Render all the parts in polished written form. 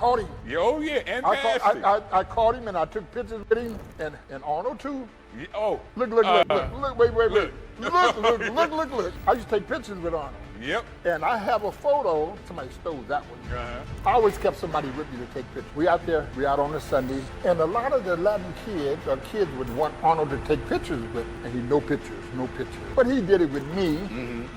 caught him. Oh yeah, and I caught him and I took pictures with him and Arnold too. Oh. Look, wait. Look. I used to take pictures with Arnold. Yep. And I have a photo, somebody stole that one. I always kept somebody with me to take pictures. We out on a Sunday, and a lot of the Latin kids would want Arnold to take pictures with, and he no pictures. But he did it with me,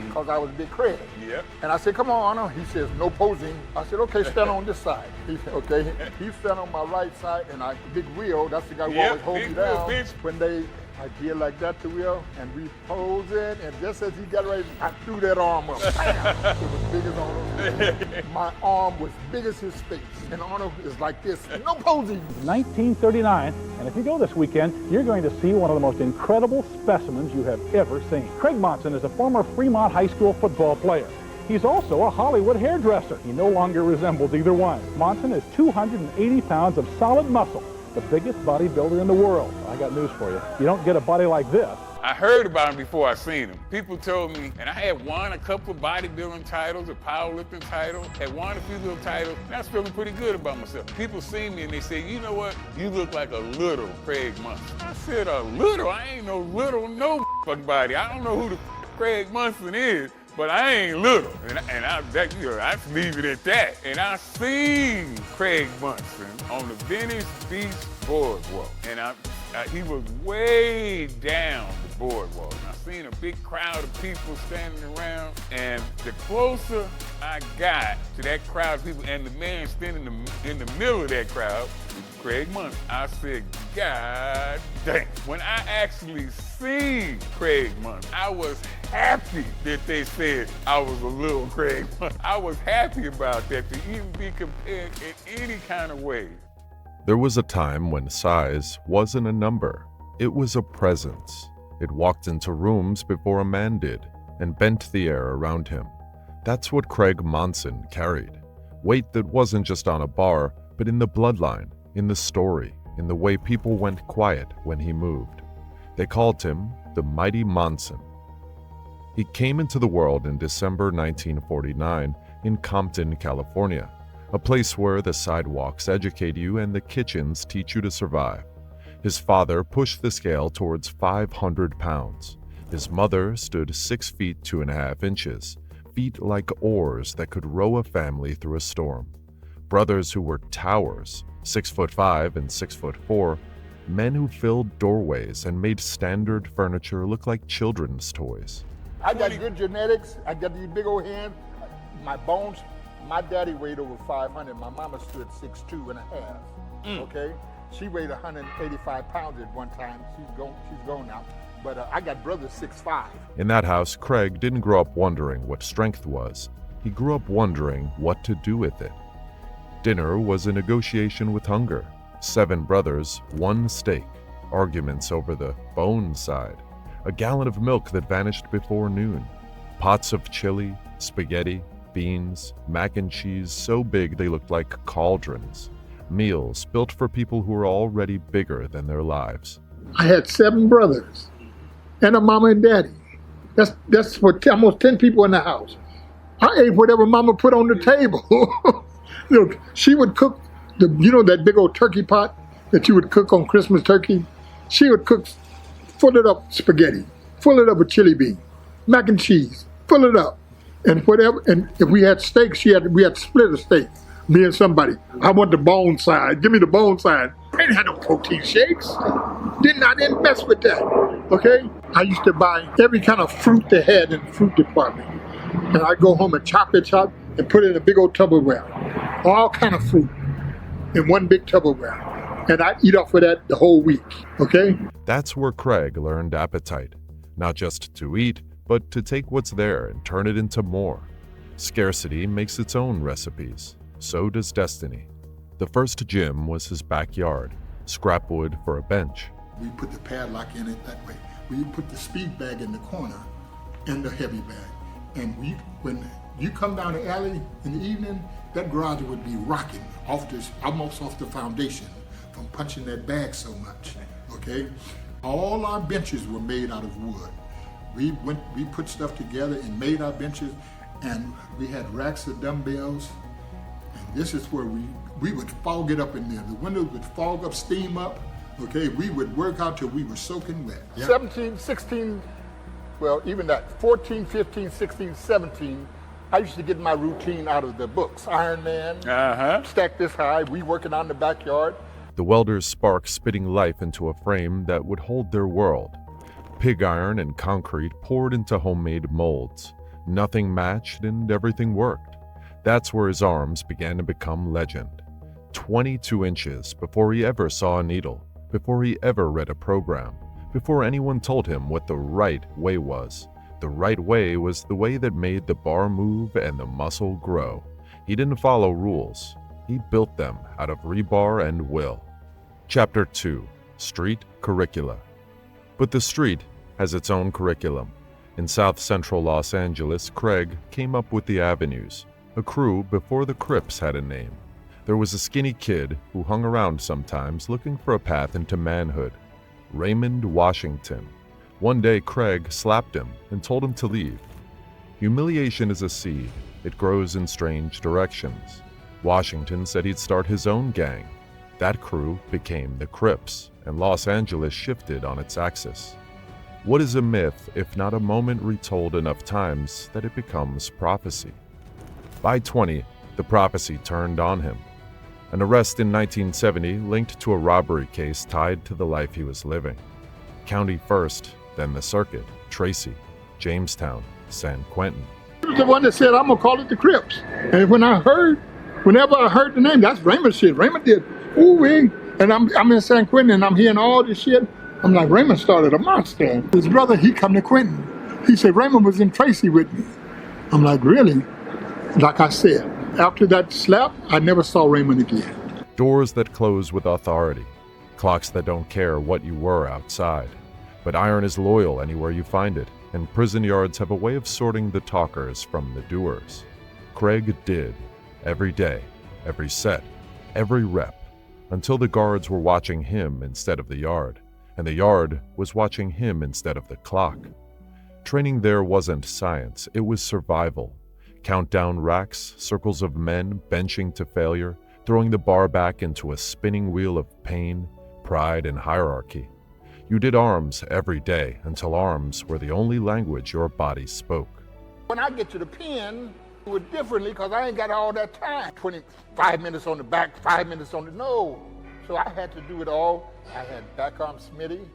because I was Big Craig. Yep. And I said, come on, Arnold. He says, no posing. I said, okay, stand on this side. He said, okay. He stand on my right side, and Big Will, that's the guy who always hold me down. When I did like that to Will, and we posing, and just as he got ready, I threw that arm up. Bam! It was big as Arnold. My arm was big as his face, and Arnold is like this, no posing. 1939, and if you go this weekend, you're going to see one of the most incredible specimens you have ever seen. Craig Monson is a former Fremont High School football player. He's also a Hollywood hairdresser. He no longer resembles either one. Monson is 280 pounds of solid muscle, the biggest bodybuilder in the world. I got news for you. You don't get a body like this. I heard about him before I seen him. People told me, and I had won a couple of bodybuilding titles, a powerlifting title, had won a few little titles, and I was feeling pretty good about myself. People see me and they say, you know what? You look like a little Craig Monson. I said, a little? I ain't no little, no fucking body. I don't know who the Craig Monson is, but I ain't little. And I just leave it at that. And I seen Craig Monson on the Venice Beach boardwalk. And he was way down the boardwalk. And I seen a big crowd of people standing around. And the closer I got to that crowd of people, and the man standing in the middle of that crowd, Craig Monson, I said, God dang. When I actually seen Craig Monson, I was happy that they said I was a little Craig Monson. I was happy about that, to even be compared in any kind of way. There was a time when size wasn't a number. It was a presence. It walked into rooms before a man did and bent the air around him. That's what Craig Monson carried. Weight that wasn't just on a bar, but in the bloodline, in the story, in the way people went quiet when he moved. They called him the Mighty Monson. He came into the world in December 1949 in Compton, California, a place where the sidewalks educate you and the kitchens teach you to survive. His father pushed the scale towards 500 pounds. His mother stood 6 feet 2.5 inches, feet like oars that could row a family through a storm. Brothers who were towers, 6'5" and 6'4", men who filled doorways and made standard furniture look like children's toys. I got good genetics. I got these big old hands. My bones, my daddy weighed over 500. My mama stood 6'2.5". Okay? She weighed 185 pounds at one time. She's gone now. But I got brothers 6'5". In that house, Craig didn't grow up wondering what strength was. He grew up wondering what to do with it. Dinner was a negotiation with hunger. 7 brothers, 1 steak, arguments over the bone side, a gallon of milk that vanished before noon, pots of chili, spaghetti, beans, mac and cheese so big they looked like cauldrons, meals built for people who were already bigger than their lives. I had 7 brothers and a mama and daddy. That's for almost 10 people in the house. I ate whatever mama put on the table. She would cook that big old turkey pot that you would cook on Christmas turkey. She would cook, fill it up spaghetti, fill it up with chili bean, mac and cheese, fill it up, and whatever. And if we had steak, we had to split a steak. Me and somebody. I want the bone side. Give me the bone side. I didn't have no protein shakes. I didn't mess with that. Okay? I used to buy every kind of fruit they had in the fruit department. And I'd go home and chop and put it in a big old Tupperware. All kind of fruit in one big Tupperware. And I'd eat off of that the whole week. Okay? That's where Craig learned appetite. Not just to eat, but to take what's there and turn it into more. Scarcity makes its own recipes. So does destiny. The first gym was his backyard, scrap wood for a bench. We put the padlock in it that way. We put the speed bag in the corner and the heavy bag. And when you come down the alley in the evening, that garage would be rocking almost off the foundation from punching that bag so much, okay? All our benches were made out of wood. We put stuff together and made our benches, and we had racks of dumbbells, And this is where we would fog it up in there. The windows would fog up, steam up. Okay, we would work out till we were soaking wet. Yeah. 17, 16, well, even that, 14, 15, 16, 17, I used to get my routine out of the books. Iron Man, stack this high, we working out in the backyard. The welders spark spitting life into a frame that would hold their world. Pig iron and concrete poured into homemade molds. Nothing matched and everything worked. That's where his arms began to become legend. 22 inches before he ever saw a needle, before he ever read a program, before anyone told him what the right way was. The right way was the way that made the bar move and the muscle grow. He didn't follow rules. He built them out of rebar and will. Chapter 2. Street Curricula. But the street has its own curriculum. In South Central Los Angeles, Craig came up with the Avenues, a crew before the Crips had a name. There was a skinny kid who hung around sometimes looking for a path into manhood. Raymond Washington. One day Craig slapped him and told him to leave. Humiliation is a seed. It grows in strange directions. Washington said he'd start his own gang. That crew became the Crips, and Los Angeles shifted on its axis. What is a myth if not a moment retold enough times that it becomes prophecy? By 20, the prophecy turned on him. An arrest in 1970 linked to a robbery case tied to the life he was living. County first, then the circuit, Tracy, Jamestown, San Quentin. He was the one that said, I'm gonna call it the Crips. And whenever I heard the name, that's Raymond shit. Raymond did, ooh-wee. And I'm in San Quentin and I'm hearing all this shit. I'm like, Raymond started a monster. His brother, he come to Quentin. He said, Raymond was in Tracy with me. I'm like, really? Like I said, after that slap, I never saw Raymond again. Doors that close with authority. Clocks that don't care what you were outside. But iron is loyal anywhere you find it, and prison yards have a way of sorting the talkers from the doers. Craig did. Every day, every set, every rep, until the guards were watching him instead of the yard. And the yard was watching him instead of the clock. Training there wasn't science, it was survival. Countdown racks, circles of men benching to failure, throwing the bar back into a spinning wheel of pain, pride, and hierarchy. You did arms every day until arms were the only language your body spoke. When I get to the pen, do it differently because I ain't got all that time. 25 minutes on the back, 5 minutes on the nose. So I had to do it all. I had back arm Smitty.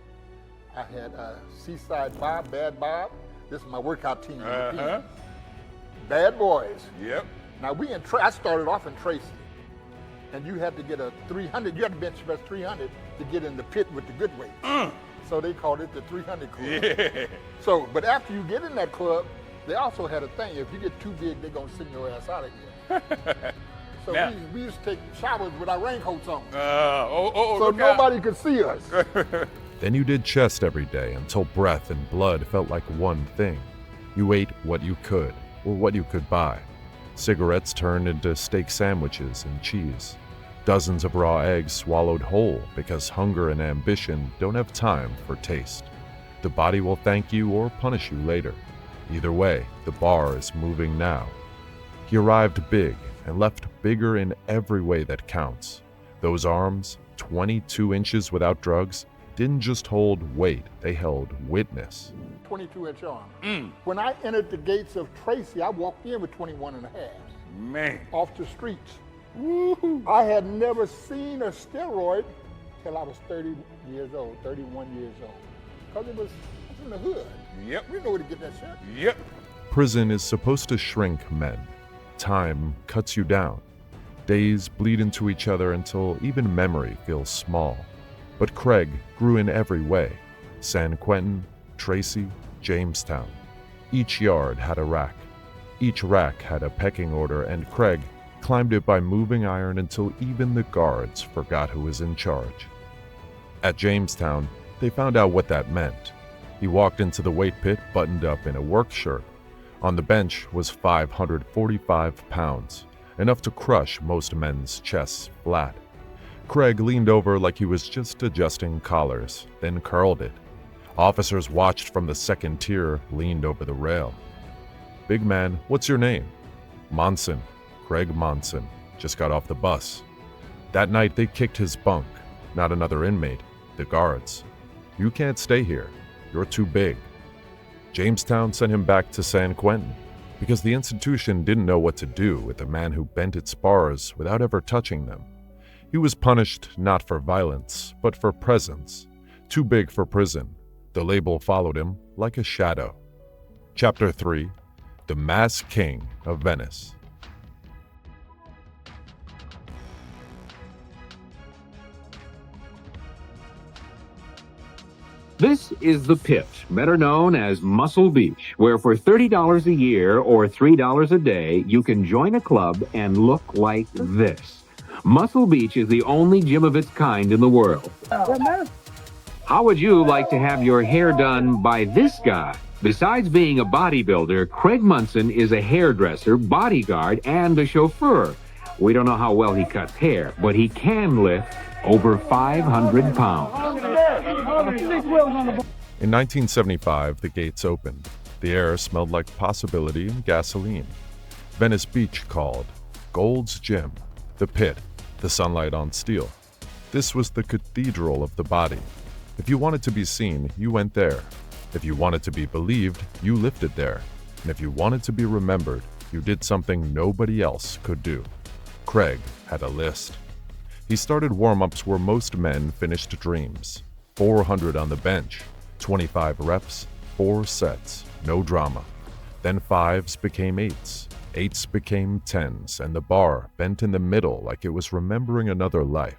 I had Seaside Bob, Bad Bob. This is my workout team. Bad Boys. Yep. Now I started off in Tracy. And you had to get a 300, you had to bench press 300 to get in the pit with the good weight. So they called it the 300 club. Yeah. So, but after you get in that club, they also had a thing. If you get too big, they're gonna send your ass out of here. So now, we used to take showers with our raincoats on. So nobody could see us. Then you did chest every day until breath and blood felt like one thing. You ate what you could, or what you could buy. Cigarettes turned into steak sandwiches and cheese. Dozens of raw eggs swallowed whole because hunger and ambition don't have time for taste. The body will thank you or punish you later. Either way, the bar is moving now. He arrived big and left bigger in every way that counts. Those arms, 22 inches without drugs, didn't just hold weight, they held witness. 22-inch arm. When I entered the gates of Tracy, I walked in with 21 and a half. Man. Off the streets. Woo-hoo. I had never seen a steroid till I was 30 years old, 31 years old. Because it was in the hood. Yep. You know where to get that shit. Yep. Prison is supposed to shrink men. Time cuts you down. Days bleed into each other until even memory feels small. But Craig grew in every way. San Quentin, Tracy, Jamestown. Each yard had a rack. Each rack had a pecking order, and Craig climbed it by moving iron until even the guards forgot who was in charge. At Jamestown, they found out what that meant. He walked into the weight pit buttoned up in a work shirt. On the bench was 545 pounds, enough to crush most men's chests flat. Craig leaned over like he was just adjusting collars, then curled it. Officers watched from the second tier, leaned over the rail. "Big man, what's your name?" "Monson, Craig Monson." just got off the bus. That night, they kicked his bunk, not another inmate, the guards. You can't stay here. You're too big. Jamestown sent him back to San Quentin because the institution didn't know what to do with a man who bent its bars without ever touching them. He was punished not for violence, but for presence. Too big for prison. The label followed him like a shadow. Chapter 3: The Masked King of Venice. This is the Pit, better known as Muscle Beach, where for $30 a year or $3 a day, you can join a club and look like this. Muscle Beach is the only gym of its kind in the world. How would you like to have your hair done by this guy? Besides being a bodybuilder, Craig Monson is a hairdresser, bodyguard, and a chauffeur. We don't know how well he cuts hair, but he can lift over 500 pounds. In 1975, the gates opened. The air smelled like possibility and gasoline. Venice Beach called. Gold's Gym. The Pit. The sunlight on steel. This was the cathedral of the body. If you wanted to be seen, you went there. If you wanted to be believed, you lifted there. And if you wanted to be remembered, you did something nobody else could do. Craig had a list. He started warm-ups where most men finished dreams. 400 on the bench, 25 reps, 4 sets, no drama. Then 5s became 8s, 8s became 10s, and the bar bent in the middle like it was remembering another life.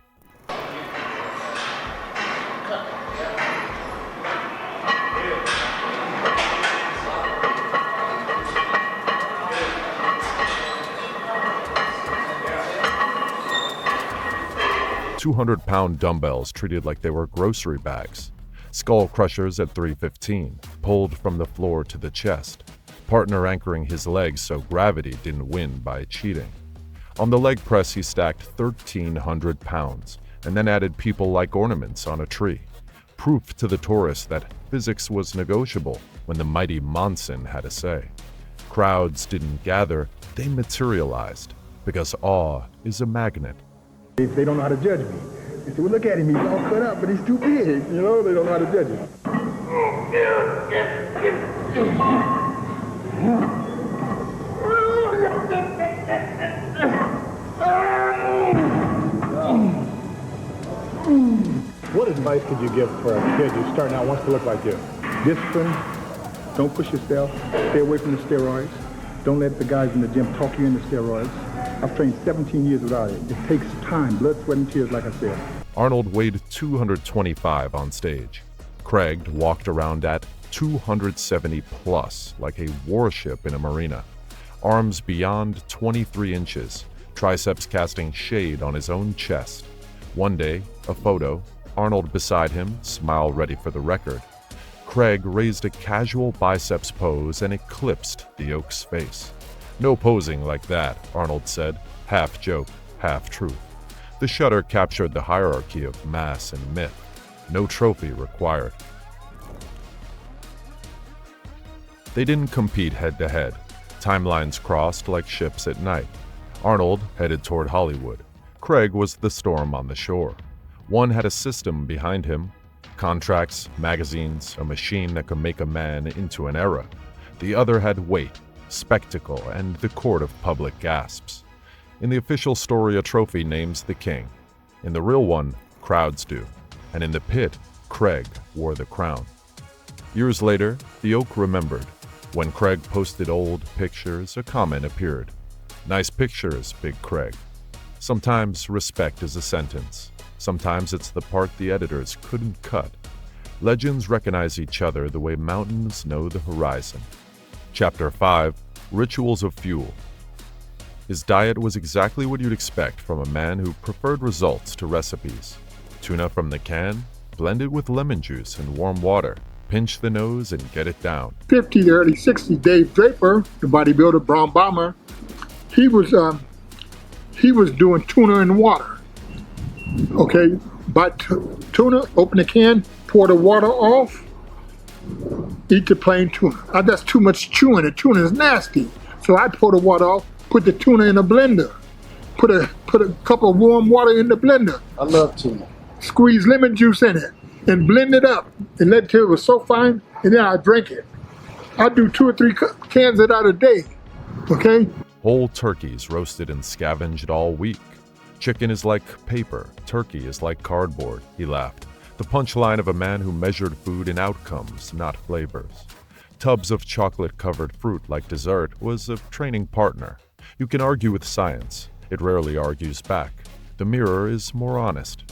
£200-pound dumbbells treated like they were grocery bags. Skull crushers at 315, pulled from the floor to the chest. Partner anchoring his legs so gravity didn't win by cheating. On the leg press, he stacked 1,300 pounds, and then added people like ornaments on a tree. Proof to the tourists that physics was negotiable when the mighty Monson had a say. Crowds didn't gather, they materialized, because awe is a magnet. They don't know how to judge me. They say, well, look at him, he's all cut up, but he's too big. You know, they don't know how to judge him. What advice could you give for a kid who's starting out, wants to look like you? Discipline. Don't push yourself. Stay away from the steroids. Don't let the guys in the gym talk you into steroids. I've trained 17 years without it. It takes time, blood, sweat, and tears, like I said. Arnold weighed 225 on stage. Craig walked around at 270 plus, like a warship in a marina. Arms beyond 23 inches, triceps casting shade on his own chest. One day, a photo, Arnold beside him, smile ready for the record. Craig raised a casual biceps pose and eclipsed the Oak's face. No posing like that, Arnold said, half joke, half truth. The shutter captured the hierarchy of mass and myth. No trophy required. They didn't compete head-to-head. Timelines crossed like ships at night. Arnold headed toward Hollywood. Craig was the storm on the shore. One had a system behind him. Contracts, magazines, a machine that could make a man into an era. The other had weight, spectacle, and the court of public gasps. In the official story, a trophy names the king. In the real one, crowds do. And in the pit, Craig wore the crown. Years later, the Oak remembered. When Craig posted old pictures, a comment appeared. Nice pictures, Big Craig. Sometimes respect is a sentence. Sometimes it's the part the editors couldn't cut. Legends recognize each other the way mountains know the horizon. Chapter 5: Rituals of Fuel. His diet was exactly what you'd expect from a man who preferred results to recipes. Tuna from the can, blend it with lemon juice and warm water, pinch the nose and get it down. 50s to early 60s, Dave Draper, the bodybuilder, brown bomber, he was doing tuna in water. Okay, buy tuna, open the can, pour the water off, eat the plain tuna. That's too much chewing. The tuna is nasty. So I pour the water off, put the tuna in a blender, put a cup of warm water in the blender. I love tuna. Squeeze lemon juice in it and blend it up and let it till it was so fine, and then I drink it. I do 2 or 3 cans of that a day, okay? Whole turkeys roasted and scavenged all week. Chicken is like paper, turkey is like cardboard, he laughed. The punchline of a man who measured food in outcomes, not flavors. Tubs of chocolate-covered fruit like dessert was a training partner. You can argue with science. It rarely argues back. The mirror is more honest.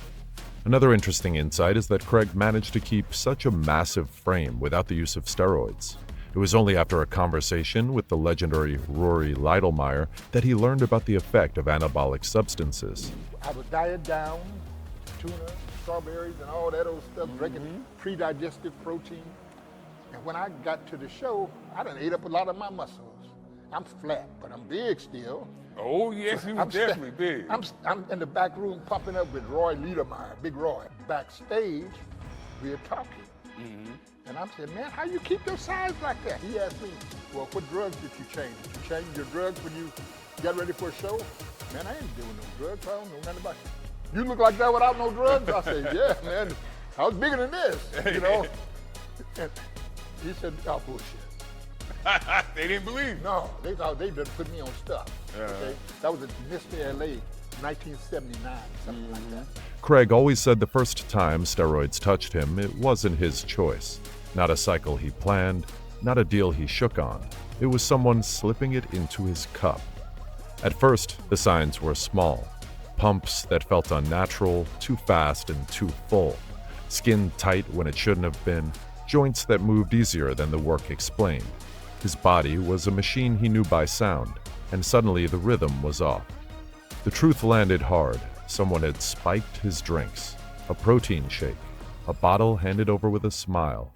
Another interesting insight is that Craig managed to keep such a massive frame without the use of steroids. It was only after a conversation with the legendary Rory Lytlemeyer that he learned about the effect of anabolic substances. I was diet down, tuna, strawberries, and all that old stuff, drinking pre-digested protein. And when I got to the show, I done ate up a lot of my muscles. I'm flat, but I'm big still. Oh, yes, he was definitely big. I'm in the back room pumping up with Roy Lytlemeyer, Big Roy. Backstage, we're talking. And I said, man, how you keep your size like that? He asked me, well, what drugs did you change? Did you change your drugs when you got ready for a show? Man, I ain't doing no drugs. I don't know nothing about you. You look like that without no drugs? I said, yeah, man, I was bigger than this, you know? And he said, oh, bullshit. They didn't believe. No, they thought they done put me on stuff. Okay? That was at Mr. LA, 1979, something like that. Craig always said the first time steroids touched him, it wasn't his choice. Not a cycle he planned, not a deal he shook on. It was someone slipping it into his cup. At first, the signs were small. Pumps that felt unnatural, too fast and too full. Skin tight when it shouldn't have been. Joints that moved easier than the work explained. His body was a machine he knew by sound, and suddenly the rhythm was off. The truth landed hard. Someone had spiked his drinks. A protein shake. A bottle handed over with a smile.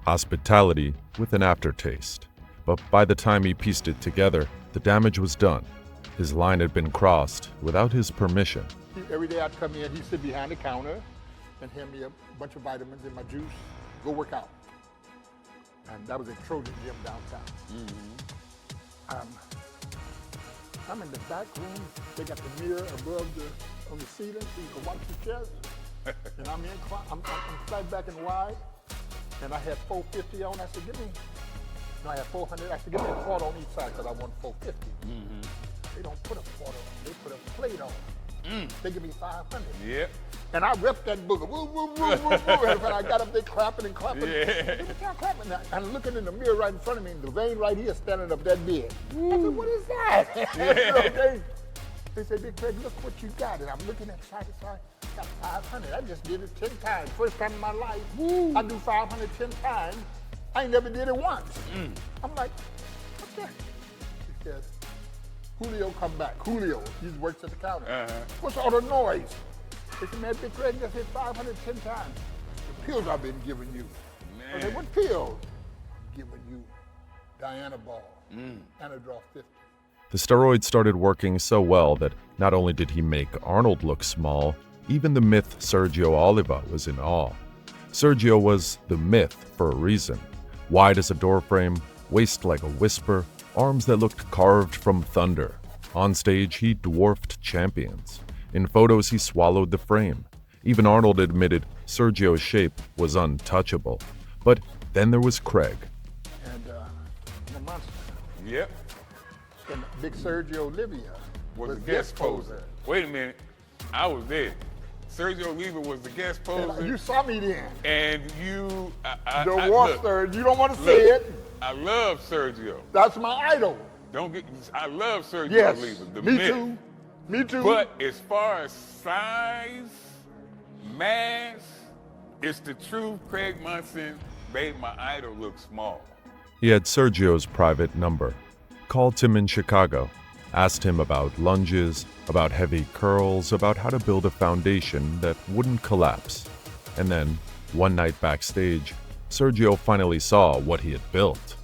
Hospitality with an aftertaste. But by the time he pieced it together, the damage was done. His line had been crossed without his permission. Every day I'd come in, he'd sit behind the counter and hand me a bunch of vitamins in my juice, go work out. And that was at Trojan Gym downtown. I'm in the back room, they got the mirror above on the ceiling so you can watch your chest. And I'm flat back and wide, and I had 450 on. I said, I had 400. I said, give me a quarter on each side because I want 450. They don't put a quarter on, they put a plate on. They give me 500. Yep. And I ripped that booger, woo, woo, woo, woo, woo. And when I got up there clapping and clapping, clapping. And looking in the mirror right in front of me, and the vein right here standing up that big. I said, what is that? They said, Big Craig, look what you got. And I'm looking at side to side, got 500. I just did it 10 times. First time in my life, I do 500 10 times. I ain't never did it once. I'm like, what's that? He says, Julio come back. Julio, he works at the counter. What's all the noise? They said, man, Big Craig just hit 510 times. The pills I've been giving you. I said, what pills? Giving you Dianabol, Anadrol 50. The steroids started working so well that not only did he make Arnold look small, even the myth Sergio Oliva was in awe. Sergio was the myth for a reason. Wide as a doorframe, waist like a whisper, arms that looked carved from thunder. On stage, he dwarfed champions. In photos, he swallowed the frame. Even Arnold admitted Sergio's shape was untouchable. But then there was Craig. And the monster. Yep. And Big Sergio Oliva Was the guest poser. Wait a minute. I was there. Sergio Oliva was the guest poser. You saw me then. And you... The War you don't want to say it. I love Sergio. That's my idol. I love Sergio Yes, Oliva. The me myth. too. Me too. But as far as size, mass, it's the truth. Craig Monson made my idol look small. He had Sergio's private number, called him in Chicago, asked him about lunges, about heavy curls, about how to build a foundation that wouldn't collapse. And then, one night backstage, Sergio finally saw what he had built.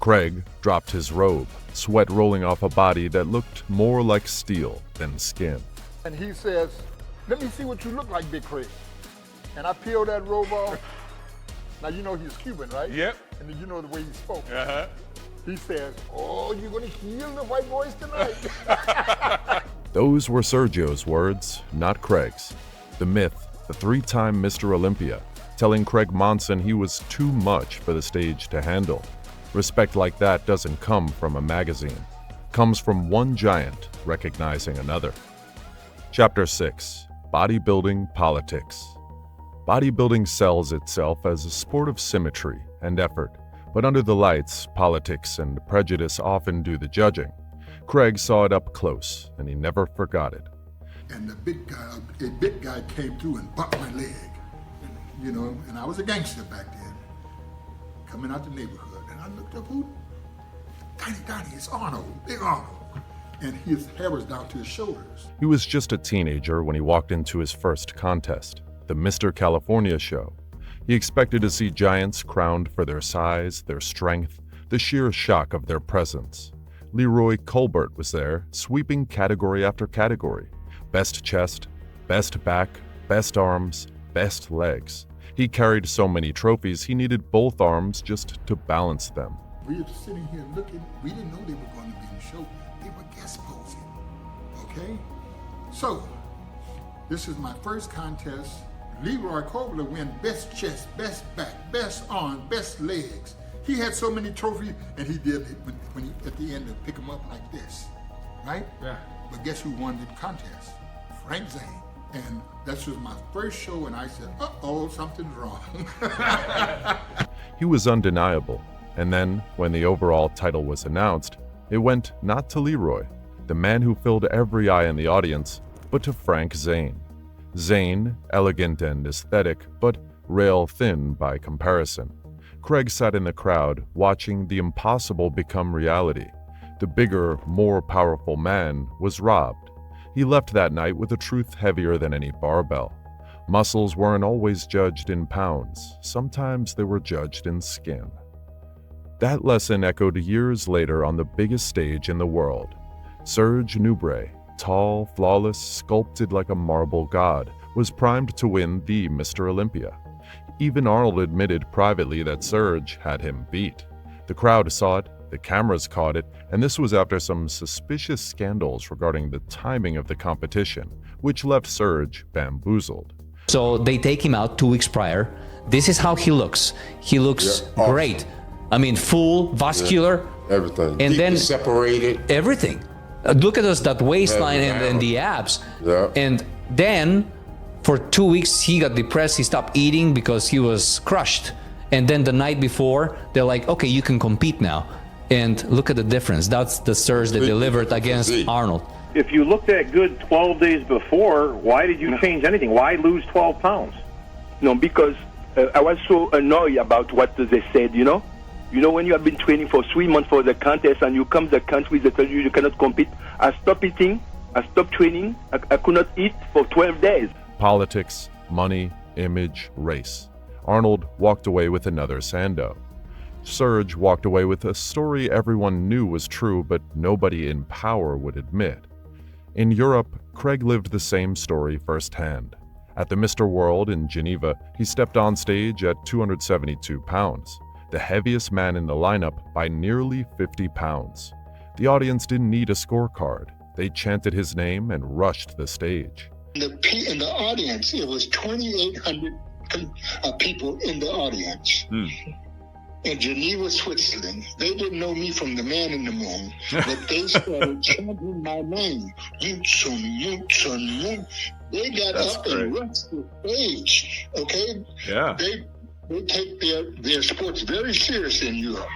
Craig dropped his robe, sweat rolling off a body that looked more like steel than skin. And he says, let me see what you look like, Big Craig. And I peeled that robe off. Now, you know he's Cuban, right? Yep. And then you know the way he spoke. Uh-huh. He says, oh, you're going to kill the white boys tonight. Those were Sergio's words, not Craig's. The myth, the 3-time Mr. Olympia, telling Craig Monson he was too much for the stage to handle. Respect like that doesn't come from a magazine. Comes from one giant recognizing another. Chapter 6. Bodybuilding Politics. Bodybuilding sells itself as a sport of symmetry and effort, but under the lights, politics and prejudice often do the judging. Craig saw it up close, and he never forgot it. And a big guy came through and bumped my leg. And I was a gangster back then, coming out the neighborhood. And I looked up, who? Donnie, it's Arnold, big Arnold. And his hair was down to his shoulders. He was just a teenager when he walked into his first contest, the Mr. California show. He expected to see giants crowned for their size, their strength, the sheer shock of their presence. Leroy Colbert was there, sweeping category after category. Best chest, best back, best arms, best legs. He carried so many trophies he needed both arms just to balance them. We were sitting here looking. We didn't know they were going to be in the show. They were guest posing. Okay? So, this is my first contest. Leroy Colbert win best chest, best back, best arm, best legs. He had so many trophies, and he did it when he, at the end, to pick them up like this, right? Yeah. But guess who won the contest? Frank Zane. And this was my first show, and I said, uh-oh, something's wrong. He was undeniable. And then, when the overall title was announced, it went not to Leroy, the man who filled every eye in the audience, but to Frank Zane. Zane, elegant and aesthetic, but rail thin by comparison. Craig sat in the crowd, watching the impossible become reality. The bigger, more powerful man was robbed. He left that night with a truth heavier than any barbell. Muscles weren't always judged in pounds. Sometimes they were judged in skin. That lesson echoed years later on the biggest stage in the world. Serge Nubret, tall, flawless, sculpted like a marble god, was primed to win the Mr. Olympia. Even Arnold admitted privately that Serge had him beat. The crowd saw it, the cameras caught it, and this was after some suspicious scandals regarding the timing of the competition, which left Serge bamboozled. So they take him out 2 weeks prior. This is how he looks. He looks great. I mean, full, vascular. Everything. And then separated. Everything. Look at us, that waistline and the abs. Yeah. And then for 2 weeks, he got depressed. He stopped eating because he was crushed. And then the night before, they're like, okay, you can compete now. And look at the difference. That's the surge that delivered against Arnold. If you looked that good 12 days before, why did you change anything? Why lose 12 pounds? No, because I was so annoyed about what they said, you know? You know, when you have been training for 3 months for the contest and you come to the country that tell you you cannot compete, I stopped eating, I stopped training, I could not eat for 12 days. Politics, money, image, race. Arnold walked away with another Sando. Serge walked away with a story everyone knew was true, but nobody in power would admit. In Europe, Craig lived the same story firsthand. At the Mr. World in Geneva, he stepped on stage at 272 pounds, the heaviest man in the lineup by nearly 50 pounds. The audience didn't need a scorecard. They chanted his name and rushed the stage. In the audience, it was 2,800 people in the audience. In Geneva, Switzerland. They didn't know me from the man in the moon, but they started chanting my name. Monson, Monson, Monson. They got up and rushed the stage, okay? Yeah. They take their sports very serious in Europe.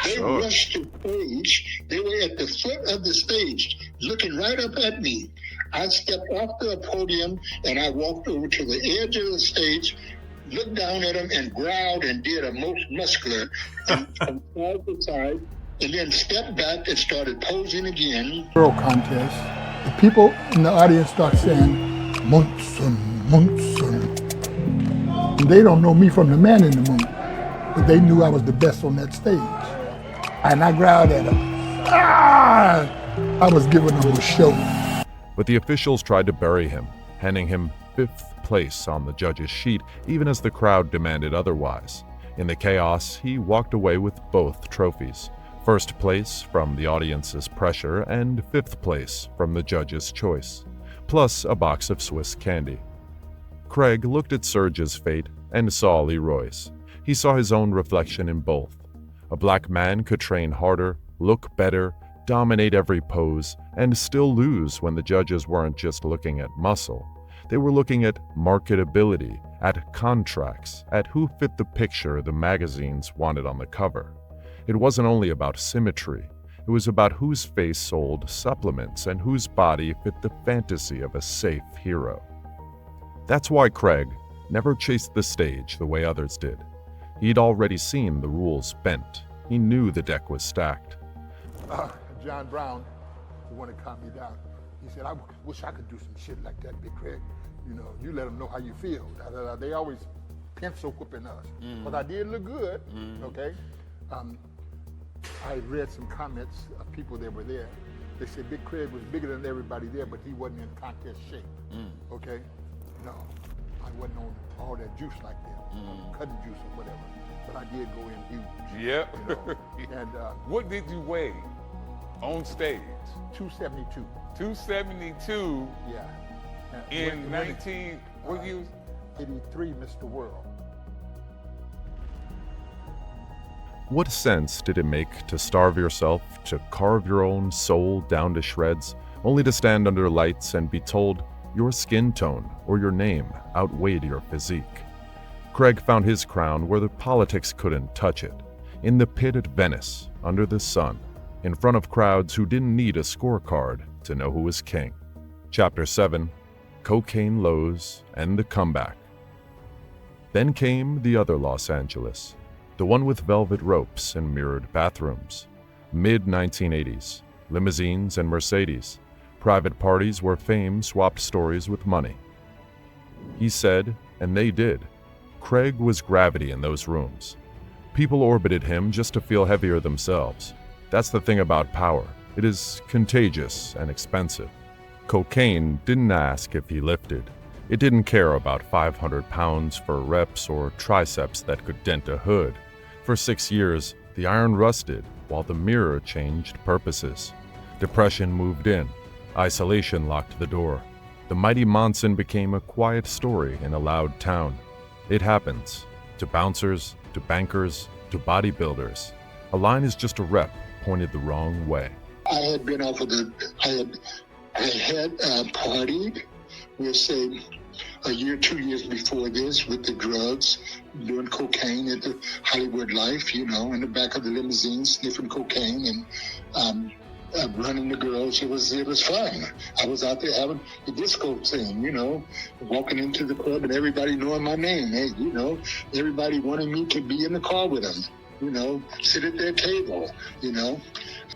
They rushed the stage. They were at the foot of the stage, looking right up at me. I stepped off the podium, and I walked over to the edge of the stage, looked down at him and growled and did a most muscular from side to side, and then stepped back and started posing again. World contest. The people in the audience start saying, Monson, Monson. And they don't know me from the man in the moon, but they knew I was the best on that stage. And I growled at them. I was giving them a show. But the officials tried to bury him, handing him 5th place on the judges' sheet, even as the crowd demanded otherwise. In the chaos, he walked away with both trophies. First place from the audience's pressure and fifth place from the judge's choice, plus a box of Swiss candy. Craig looked at Serge's fate and saw Leroy's. He saw his own reflection in both. A black man could train harder, look better, dominate every pose, and still lose when the judges weren't just looking at muscle. They were looking at marketability, at contracts, at who fit the picture the magazines wanted on the cover. It wasn't only about symmetry. It was about whose face sold supplements and whose body fit the fantasy of a safe hero. That's why Craig never chased the stage the way others did. He'd already seen the rules bent. He knew the deck was stacked. John Brown, who wanted to calm me down, he said, I wish I could do some shit like that, Big Craig. You know, you let them know how you feel. They always pencil whipping us. But I did look good, okay? I read some comments of people that were there. They said Big Craig was bigger than everybody there, but he wasn't in contest shape, okay? No, I wasn't on all that juice like that, cutting juice or whatever. But I did go in huge. Yep. You know? And what did you weigh on stage? 272. 272. Yeah. In 19, what year? 83, Mr. World. What sense did it make to starve yourself, to carve your own soul down to shreds, only to stand under lights and be told your skin tone or your name outweighed your physique? Craig found his crown where the politics couldn't touch it, in the pit at Venice, under the sun, in front of crowds who didn't need a scorecard to know who was king. Chapter 7, Cocaine Lows and the Comeback. Then came the other Los Angeles, the one with velvet ropes and mirrored bathrooms. Mid-1980s, limousines and Mercedes, private parties where fame swapped stories with money. He said, and they did, Craig was gravity in those rooms. People orbited him just to feel heavier themselves. That's the thing about power. It is contagious and expensive. Cocaine didn't ask if he lifted. It didn't care about 500 pounds for reps or triceps that could dent a hood. For 6 years, the iron rusted while the mirror changed purposes. Depression moved in. Isolation locked the door. The mighty Monson became a quiet story in a loud town. It happens. To bouncers, to bankers, to bodybuilders. A line is just a rep pointed the wrong way. I had been off of I had partied with, say, a year, 2 years before this with the drugs, doing cocaine at the Hollywood Life, you know, in the back of the limousine, sniffing cocaine and running the girls. It was fun. I was out there having the disco thing, you know, walking into the club and everybody knowing my name. Hey, you know, everybody wanted me to be in the car with them, you know, sit at their table, you know.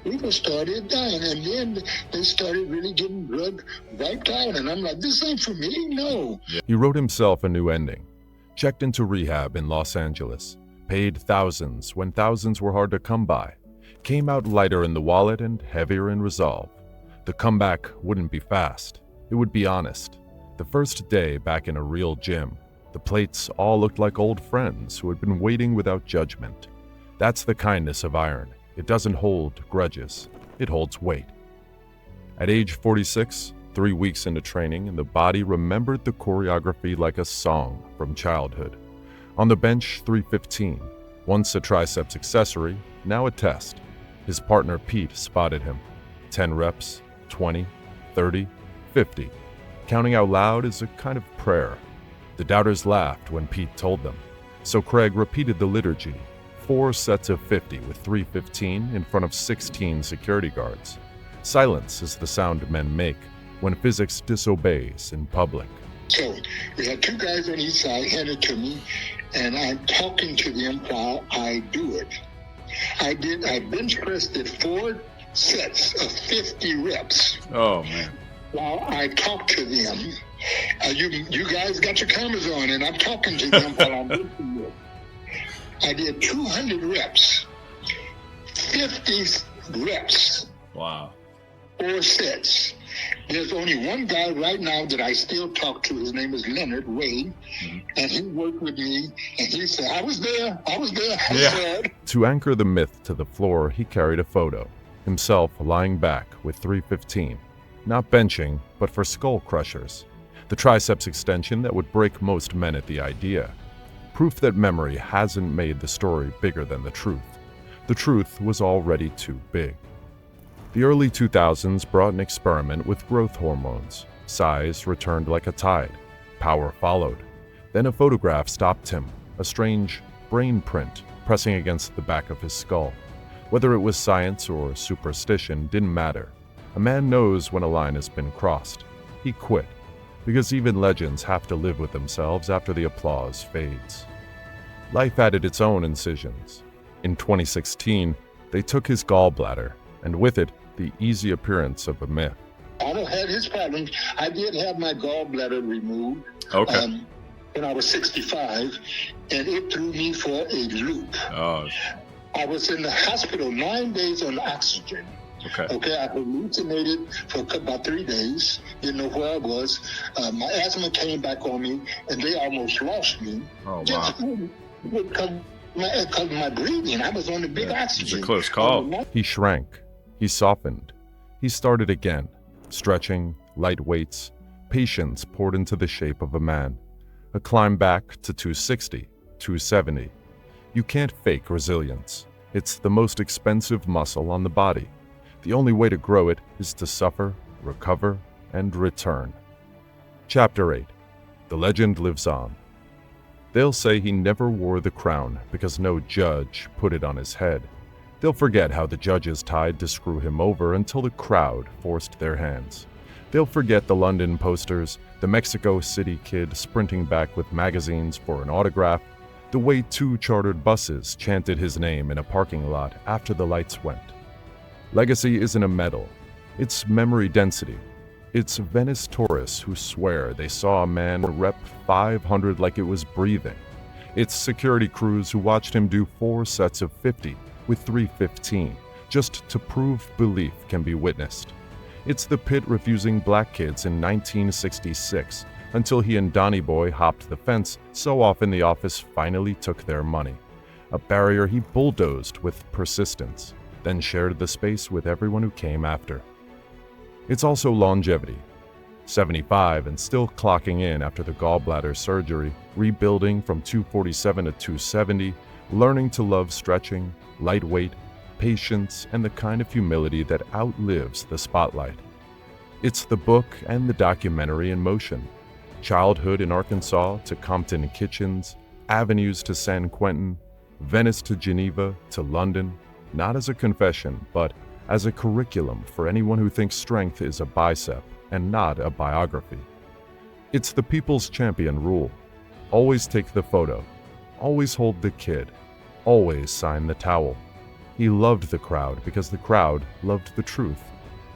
People started dying, and then they started really getting drug wiped out, and I'm like, this ain't for me, no. He wrote himself a new ending, checked into rehab in Los Angeles, paid thousands when thousands were hard to come by, came out lighter in the wallet and heavier in resolve. The comeback wouldn't be fast. It would be honest. The first day back in a real gym, the plates all looked like old friends who had been waiting without judgment. That's the kindness of iron. It doesn't hold grudges. It holds weight. At age 46, 3 weeks into training, the body remembered the choreography like a song from childhood. On the bench, 315. Once a triceps accessory, now a test. His partner Pete spotted him. 10 reps, 20, 30, 50. Counting out loud is a kind of prayer. The doubters laughed when Pete told them. So Craig repeated the liturgy. 4 sets of 50 with 315 in front of 16 security guards. Silence is the sound men make when physics disobeys in public. So we had 2 guys on each side handed to me, and I'm talking to them while I do it. I bench pressed at 4 sets of 50 reps. Oh, man. While I talk to them. You guys got your cameras on, and I'm talking to them while I'm listening. I did 200 reps, 50 reps. Wow. 4 sets. There's only one guy right now that I still talk to. His name is Leonard Wade, and he worked with me, and he said, I was there. I said. To anchor the myth to the floor, he carried a photo, himself lying back with 315, not benching, but for skull crushers, the triceps extension that would break most men at the idea. Proof that memory hasn't made the story bigger than the truth. The truth was already too big. The early 2000s brought an experiment with growth hormones. Size returned like a tide. Power followed. Then a photograph stopped him, a strange brain print pressing against the back of his skull. Whether it was science or superstition didn't matter. A man knows when a line has been crossed. He quit, because even legends have to live with themselves after the applause fades. Life added its own incisions. In 2016, they took his gallbladder, and with it, the easy appearance of a myth. Arnold had his problems. I did have my gallbladder removed when I was 65, and it threw me for a loop. I was in the hospital 9 days on oxygen. Okay, I hallucinated for about 3 days, didn't know where I was. My asthma came back on me, and they almost lost me. Because my breathing, I was on the big oxygen. It's a close call. He shrank. He softened. He started again, stretching, light weights, patience poured into the shape of a man. A climb back to 260, 270. You can't fake resilience. It's the most expensive muscle on the body. The only way to grow it is to suffer, recover, and return. Chapter 8. The legend lives on. They'll say he never wore the crown because no judge put it on his head. They'll forget how the judges tried to screw him over until the crowd forced their hands. They'll forget the London posters, the Mexico City kid sprinting back with magazines for an autograph, the way 2 chartered buses chanted his name in a parking lot after the lights went. Legacy isn't a medal. It's memory density. It's Venice tourists who swear they saw a man rep 500 like it was breathing. It's security crews who watched him do 4 sets of 50 with 315, just to prove belief can be witnessed. It's the pit refusing black kids in 1966, until he and Donny Boy hopped the fence so often the office finally took their money. A barrier he bulldozed with persistence, then shared the space with everyone who came after. It's also longevity. 75 and still clocking in after the gallbladder surgery, rebuilding from 247 to 270, learning to love stretching, lightweight, patience, and the kind of humility that outlives the spotlight. It's the book and the documentary in motion. Childhood in Arkansas to Compton kitchens, avenues to San Quentin, Venice to Geneva to London, not as a confession, but as a curriculum for anyone who thinks strength is a bicep and not a biography. It's the people's champion rule. Always take the photo. Always hold the kid. Always sign the towel. He loved the crowd because the crowd loved the truth.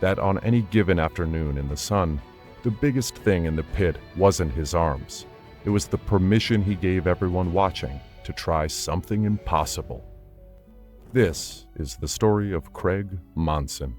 That on any given afternoon in the sun, the biggest thing in the pit wasn't his arms. It was the permission he gave everyone watching to try something impossible. This is the story of Craig Monson.